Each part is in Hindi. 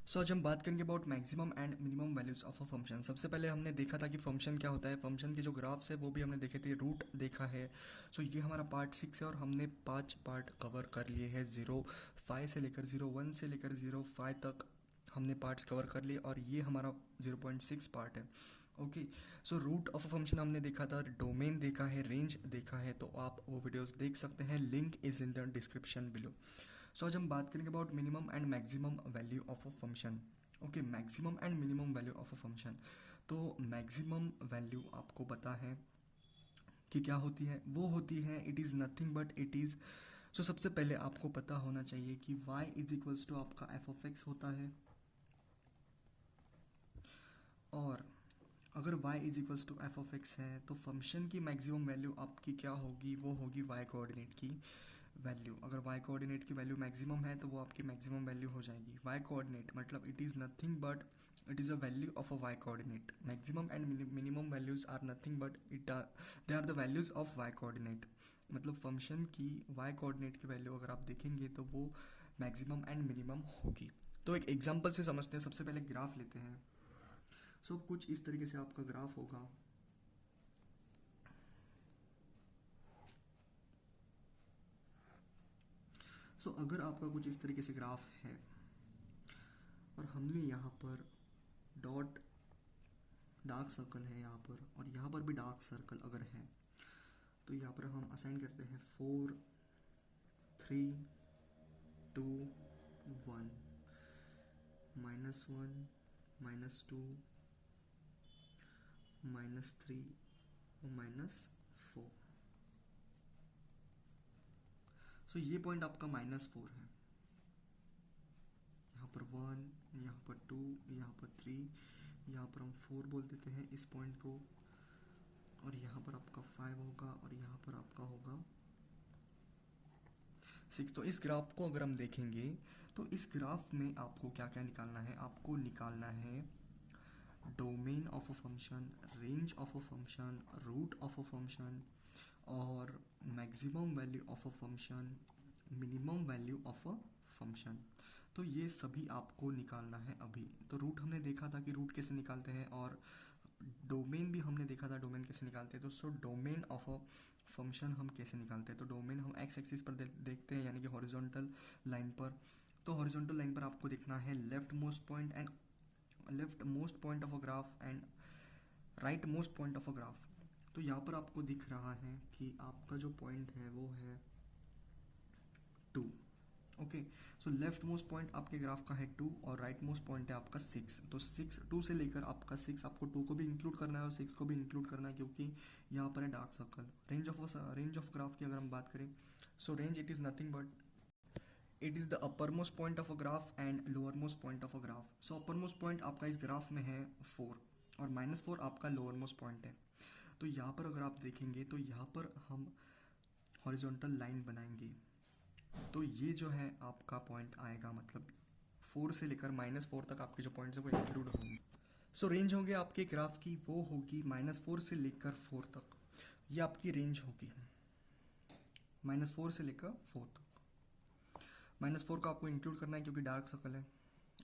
सो आज हम बात करेंगे about maximum and minimum values of a function. सबसे पहले हमने देखा था कि फंक्शन क्या होता है, फंक्शन के जो ग्राफ्स है वो भी हमने देखे थे, रूट देखा है। सो ये हमारा पार्ट 6 है और हमने 5 पार्ट कवर कर लिए हैं। 0 5 से लेकर 0 1 से लेकर 0 5 तक हमने पार्ट्स कवर कर लिए और ये हमारा 0.6 पार्ट है। Okay, so root of a function हमने देखा था, डोमेन देखा है, रेंज देखा है, तो आप वो वीडियोस देख सकते हैं, link is in the description below. So आज हम बात करेंगे about minimum and maximum value of a function. Okay, maximum and minimum value of a function. तो मैक्सिमम वैल्यू आपको पता है कि क्या होती है, वो होती है it is nothing but it is. So सबसे पहले आपको पता होना चाहिए कि y इज इक्वल्स टू आपका एफ ऑफ एक्स होता है, और अगर y is equals to F of X है तो फंक्शन की मैक्सिमम वैल्यू आपकी क्या होगी, वो होगी y कोऑर्डिनेट की वैल्यू। अगर y कोऑर्डिनेट की वैल्यू मैक्सिमम है तो वो आपकी मैक्सिमम वैल्यू हो जाएगी। y कोऑर्डिनेट मतलब it is nothing but it is a value of a y coordinate. Maximum and minimum values are nothing but they are the values of y coordinate. मतलब फंक्शन की y कोऑर्डिनेट की वैल्यू अगर आप देखेंगे तो वो मैक्सिमम एंड मिनिमम होगी। तो एक एग्जांपल से समझते हैं। सबसे पहले ग्राफ लेते हैं। सो कुछ इस तरीके से आपका ग्राफ होगा। सो अगर आपका कुछ इस तरीके से ग्राफ है और हमने यहाँ पर डॉट डार्क सर्कल है यहाँ पर, और यहाँ पर भी डार्क सर्कल अगर है तो यहाँ पर हम असाइन करते हैं 4 3 2 1, -1 -2 -3 और -4। सो ये पॉइंट आपका -4 है। यहाँ पर 1, यहाँ पर 2, यहाँ पर 3, यहाँ पर हम 4 बोल देते हैं इस पॉइंट को, और यहाँ पर आपका 5 होगा और यहाँ पर आपका होगा 6। तो इस ग्राफ को अगर हम देखेंगे तो इस ग्राफ में आपको क्या क्या निकालना है, आपको निकालना है domain of a function, range of a function, root of a function, और maximum value of a function, minimum value of a function. तो ये सभी आपको निकालना है अभी। तो रूट हमने देखा था कि रूट कैसे निकालते हैं, और डोमेन भी हमने देखा था डोमेन कैसे निकालते हैं। तो so domain of a function हम कैसे निकालते हैं, तो डोमेन हम एक्स एक्सिस पर देखते हैं, यानी कि हॉरिजॉन्टल लाइन पर। तो हॉरिजॉन्टल लाइन पर आपको देखना है left most point and left most point of a graph and right most point of a graph. तो यहाँ पर आपको दिख रहा है कि आपका जो पॉइंट है वो है 2। Okay, so left most point आपके ग्राफ का है 2 और राइट मोस्ट पॉइंट है आपका 6। तो 6, 2 से लेकर आपका 6, आपको 2 को भी इंक्लूड करना है और 6 को भी इंक्लूड करना है, क्योंकि यहाँ पर है dark circle. Range of graph की अगर हम बात करें, सो range it is nothing but it is the upper most point of a graph and lower most point of a graph. So upper most point आपका इस ग्राफ में है 4 और -4 आपका लोअर मोस्ट पॉइंट है। तो यहाँ पर अगर आप देखेंगे तो यहाँ पर हम हॉरिजॉन्टल लाइन बनाएंगे, तो ये जो है आपका पॉइंट आएगा, मतलब 4 से लेकर -4 तक आपके जो पॉइंट्स है वो इंक्लूड होंगे। सो रेंज होंगे आपके ग्राफ की, वो होगी -4 से लेकर 4 तक। ये आपकी रेंज होगी -4 से लेकर 4 तक। -4 को आपको इंक्लूड करना है क्योंकि डार्क सर्कल है,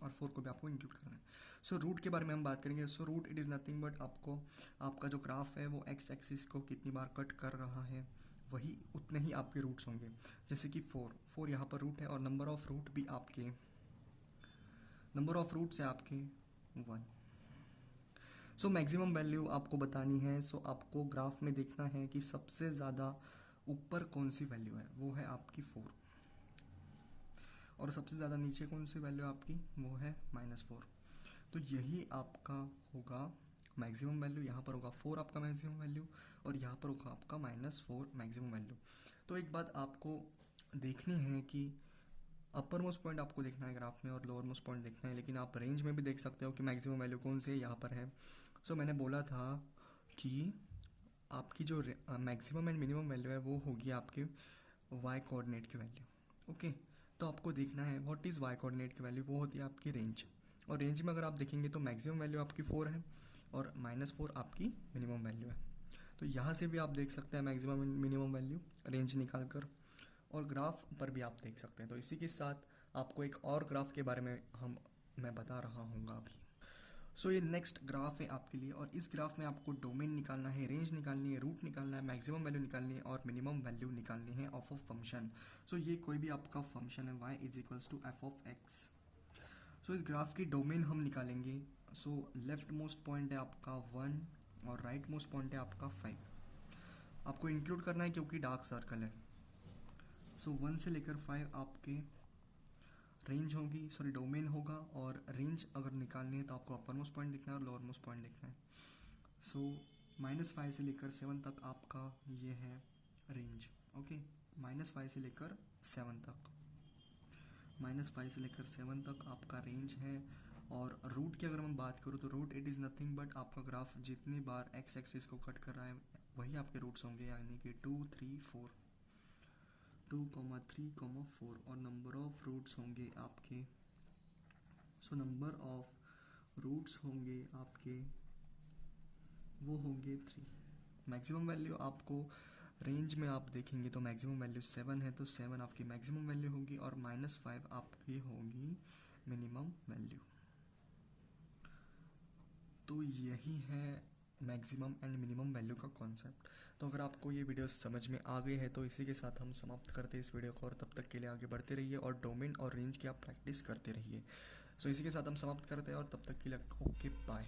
और 4 को भी आपको इंक्लूड करना है। सो रूट के बारे में हम बात करेंगे। So root it is nothing but आपको आपका जो ग्राफ है वो एक्स एक्सिस को कितनी बार कट कर रहा है, वही उतने ही आपके रूट्स होंगे। जैसे कि 4 यहाँ पर रूट है और नंबर ऑफ रूट्स है आपके 1। सो मैक्सिमम वैल्यू आपको बतानी है। सो आपको ग्राफ में देखना है कि सबसे ज़्यादा ऊपर कौन सी वैल्यू है, वो है आपकी 4, और सबसे ज़्यादा नीचे कौन सी वैल्यू आपकी, वो है -4। तो यही आपका होगा मैक्सिमम वैल्यू। यहाँ पर होगा 4 आपका मैक्सिमम वैल्यू, और यहाँ पर होगा आपका -4 मैक्सिमम वैल्यू। तो एक बात आपको देखनी है कि अपर मोस्ट पॉइंट आपको देखना है ग्राफ में और लोअर मोस्ट पॉइंट देखना है, लेकिन आप रेंज में भी देख सकते हो कि मैक्सिमम वैल्यू कौन सी है, यहाँ पर है। सो मैंने बोला था कि आपकी जो मैक्सिमम एंड मिनिमम वैल्यू है वो होगी आपके वाई कोऑर्डिनेट की वैल्यू। ओके, तो आपको देखना है व्हाट इज़ वाई कोऑर्डिनेट की वैल्यू, वो होती है आपकी रेंज। और रेंज में अगर आप देखेंगे तो मैक्सिमम वैल्यू आपकी 4 है और -4 आपकी मिनिमम वैल्यू है। तो यहाँ से भी आप देख सकते हैं maximum and minimum value range निकाल कर, और ग्राफ पर भी आप देख सकते हैं। तो इसी के साथ आपको एक और ग्राफ के बारे में हम मैं बता रहा हूँगा अभी। सो ये नेक्स्ट ग्राफ है आपके लिए, और इस ग्राफ में आपको डोमेन निकालना है, रेंज निकालनी है, रूट निकालना है, मैक्सिमम वैल्यू निकालनी है और मिनिमम वैल्यू निकालनी है ऑफ ऑफ फंक्शन। सो ये कोई भी आपका फंक्शन है y is equals to F of X. So इस ग्राफ की डोमेन हम निकालेंगे। सो लेफ्ट मोस्ट पॉइंट है आपका 1 और राइट मोस्ट पॉइंट है आपका 5। आपको इंक्लूड करना है क्योंकि डार्क सर्कल है। सो 1 से लेकर 5 आपके रेंज होगी, सॉरी डोमेन होगा, और रेंज अगर निकालनी है तो आपको अपर मोस्ट पॉइंट लिखना है और लोअर मोस्ट पॉइंट लिखना है। सो -5 से लेकर 7 तक आपका ये है रेंज। ओके, -5 से लेकर 7 तक, -5 से लेकर 7 तक आपका रेंज है। और रूट की अगर मैं बात करूँ तो root it is nothing but आपका ग्राफ जितनी बार एक्स एक्सिस को कट कर रहा है वही आपके रूट्स होंगे, यानी कि 2 3 4, 2, 3, 4, और नंबर ऑफ रूट्स होंगे आपके, सो नंबर ऑफ रूट्स होंगे आपके वो होंगे 3। मैक्सिमम वैल्यू आपको रेंज में आप देखेंगे तो मैक्सिमम वैल्यू 7 है, तो 7 आपकी मैक्सिमम वैल्यू होगी और -5 आपकी होगी मिनिमम वैल्यू। तो यही है मैक्सिमम एंड मिनिमम वैल्यू का कॉन्सेप्ट। तो अगर आपको ये वीडियो समझ में आ गई है तो इसी के साथ हम समाप्त करते हैं इस वीडियो को, और तब तक के लिए आगे बढ़ते रहिए और डोमेन और रेंज की आप प्रैक्टिस करते रहिए। सो इसी के साथ हम समाप्त करते हैं और तब तक के लिए ओके बाय।